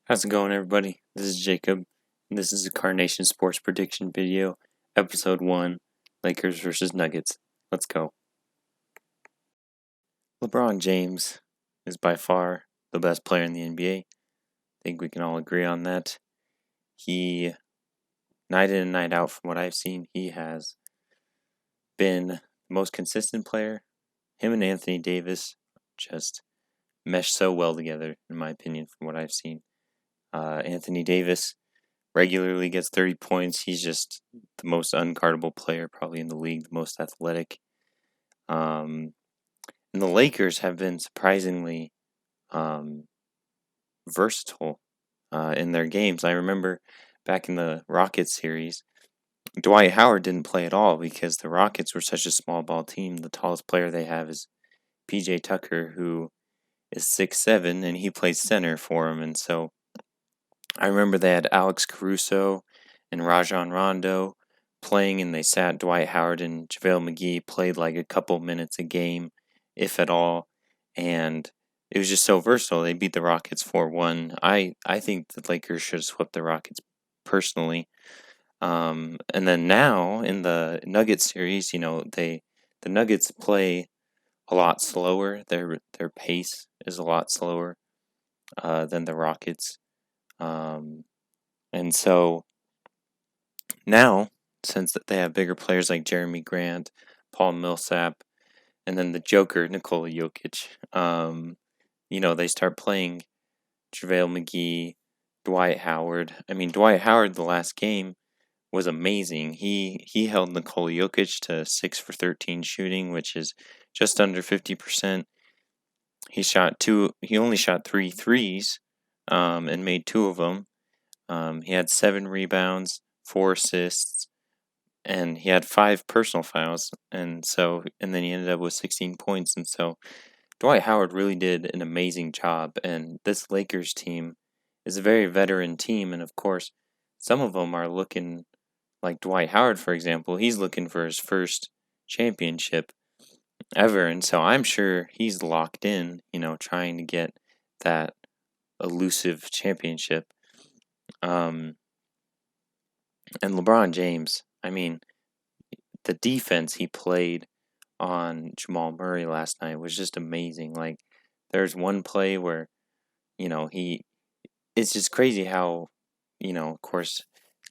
How's it going, everybody? This is Jacob, and this is a Carnation Sports Prediction video, Episode 1, Lakers versus Nuggets. Let's go. LeBron James is by far the best player in the NBA. I think we can all agree on that. He, night in and night out, from what I've seen, he has been the most consistent player. Him and Anthony Davis just mesh so well together, in my opinion, from what I've seen. Anthony Davis regularly gets 30 points. He's just the most unguardable player probably in the league, the most athletic. And the Lakers have been surprisingly versatile in their games. I remember back in the Rockets series, Dwight Howard didn't play at all because the Rockets were such a small ball team. The tallest player they have is PJ Tucker, who is 6'7", and he plays center for him. And so I remember they had Alex Caruso and Rajon Rondo playing, and they sat Dwight Howard and JaVale McGee, played like a couple minutes a game, if at all. And it was just so versatile. They beat the Rockets 4-1. I think the Lakers should have swept the Rockets personally. And then now in the Nuggets series, the Nuggets play a lot slower. Their pace is a lot slower than the Rockets. And so now, since they have bigger players like Jeremy Grant, Paul Millsap, and then the Joker, Nikola Jokic, they start playing JaVale McGee, Dwight Howard. I mean, Dwight Howard, the last game, was amazing. He held Nikola Jokic to 6 for 13 shooting, which is just under 50%. He only shot 3 threes, and made 2 of them. He had 7 rebounds, 4 assists, and he had 5 personal fouls, and then he ended up with 16 points. And so Dwight Howard really did an amazing job. And this Lakers team is a very veteran team, and of course, some of them are looking like Dwight Howard, for example. He's looking for his first championship ever, and so I'm sure he's locked in, trying to get that elusive championship. And LeBron James, I mean, the defense he played on Jamal Murray last night was just amazing. Like, there's one play where, it's just crazy how, of course,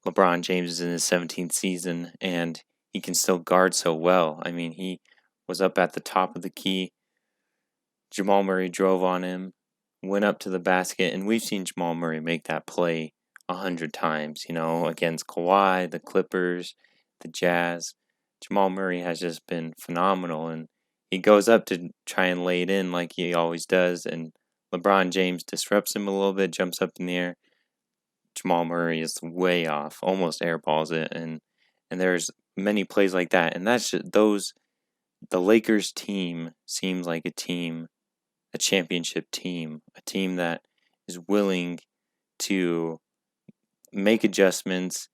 LeBron James is in his 17th season and he can still guard so well. I mean, he was up at the top of the key. Jamal Murray drove on him, went up to the basket, and we've seen Jamal Murray make that play 100 times, against Kawhi, the Clippers, the Jazz. Jamal Murray has just been phenomenal, and he goes up to try and lay it in like he always does, and LeBron James disrupts him a little bit, jumps up in the air. Jamal Murray is way off, almost airballs it, and there's many plays like that, and that's just the Lakers team seems like a championship team, a team that is willing to make adjustments,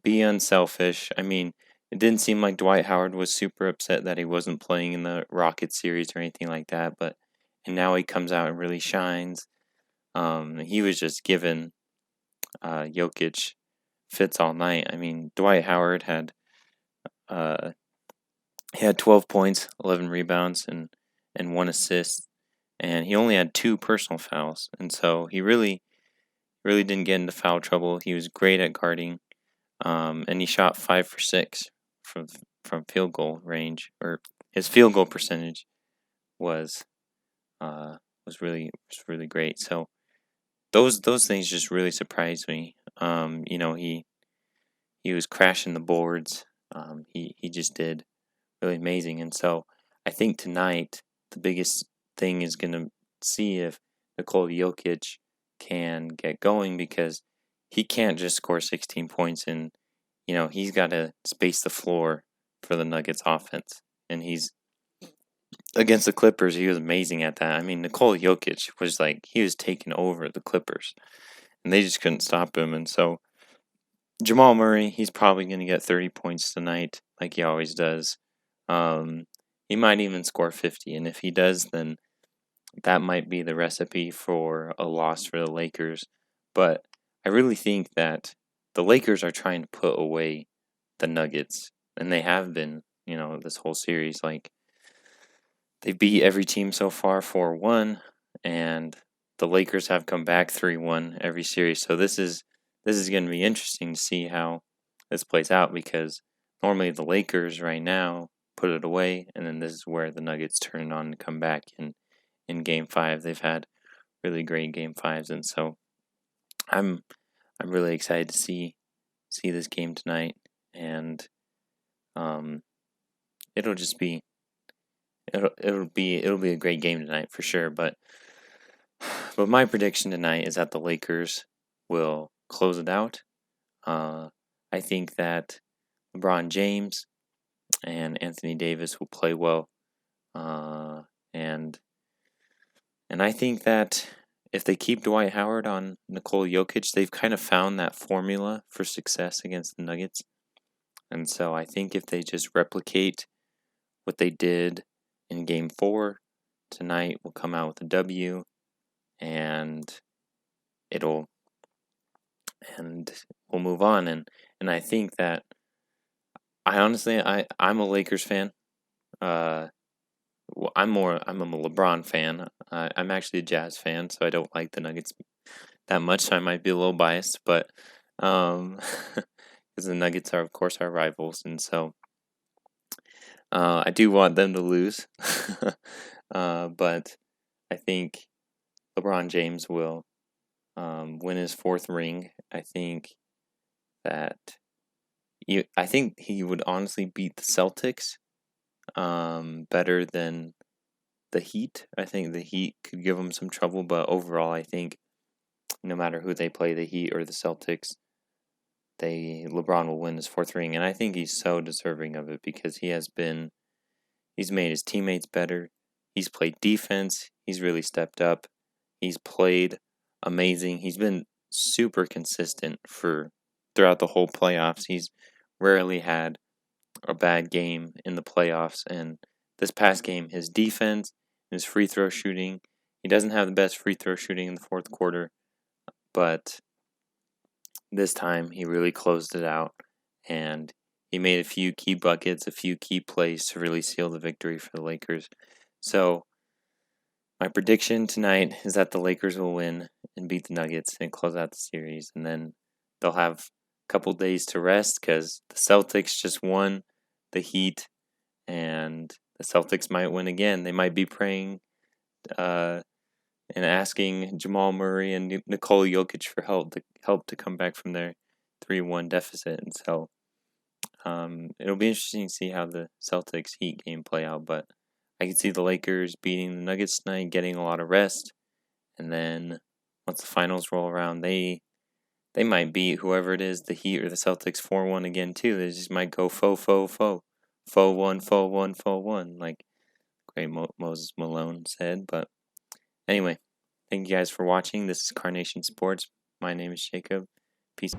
be unselfish. I mean, it didn't seem like Dwight Howard was super upset that he wasn't playing in the Rockets series or anything like that, and now he comes out and really shines. He was just giving Jokic fits all night. I mean, Dwight Howard had 12 points, 11 rebounds, and 1 assist, and he only had 2 personal fouls, and so he really didn't get into foul trouble. He was great at guarding, and he shot 5 for 6 from field goal range, or his field goal percentage was really great. So those things just really surprised me. He was crashing the boards. He just did really amazing, and so I think tonight the biggest thing is going to see if Nikola Jokic can get going, because he can't just score 16 points, and he's got to space the floor for the Nuggets offense. And he's against the Clippers, he was amazing at that. I mean, Nikola Jokic was he was taking over the Clippers, and they just couldn't stop him. And so Jamal Murray, he's probably going to get 30 points tonight, like he always does. He might even score 50, and if he does, then that might be the recipe for a loss for the Lakers. But I really think that the Lakers are trying to put away the Nuggets, and they have been, this whole series. Like, they beat every team so far 4-1, and the Lakers have come back 3-1 every series. So this is going to be interesting to see how this plays out, because normally the Lakers right now put it away, and then this is where the Nuggets turn it on to come back in Game 5. They've had really great Game 5s, and so I'm really excited to see this game tonight, and um, it'll just be it'll be a great game tonight for sure. But my prediction tonight is that the Lakers will close it out. I think that LeBron James and Anthony Davis will play well, and I think that if they keep Dwight Howard on Nikola Jokic, they've kind of found that formula for success against the Nuggets. And so I think if they just replicate what they did in Game 4, tonight we'll come out with a W, and it'll and we'll move on. And I think that I'm a Lakers fan. I'm a LeBron fan. I'm actually a Jazz fan, so I don't like the Nuggets that much. So I might be a little biased, but because the Nuggets are, of course, our rivals, and so I do want them to lose. But I think LeBron James will win his 4th ring. I think he would honestly beat the Celtics better than the Heat. I think the Heat could give him some trouble, but overall, I think no matter who they play, the Heat or the Celtics, LeBron will win his 4th ring, and I think he's so deserving of it because he's made his teammates better. He's played defense. He's really stepped up. He's played amazing. He's been super consistent throughout the whole playoffs. He's rarely had a bad game in the playoffs, and this past game, his defense, his free throw shooting, he doesn't have the best free throw shooting in the 4th quarter, but this time he really closed it out, and he made a few key buckets, a few key plays to really seal the victory for the Lakers. So my prediction tonight is that the Lakers will win and beat the Nuggets and close out the series, and then they'll have a couple days to rest because the Celtics just won the Heat, and the Celtics might win again. They might be praying and asking Jamal Murray and Nikola Jokic for help to come back from their 3-1 deficit. And so it'll be interesting to see how the Celtics Heat game play out. But I can see the Lakers beating the Nuggets tonight, getting a lot of rest, and then once the finals roll around, they might beat whoever it is, the Heat or the Celtics, 4-1 again too. They just might go 4-1, 4-1, 4-1, like great Moses Malone said. But anyway, thank you guys for watching. This is Carnation Sports. My name is Jacob. Peace.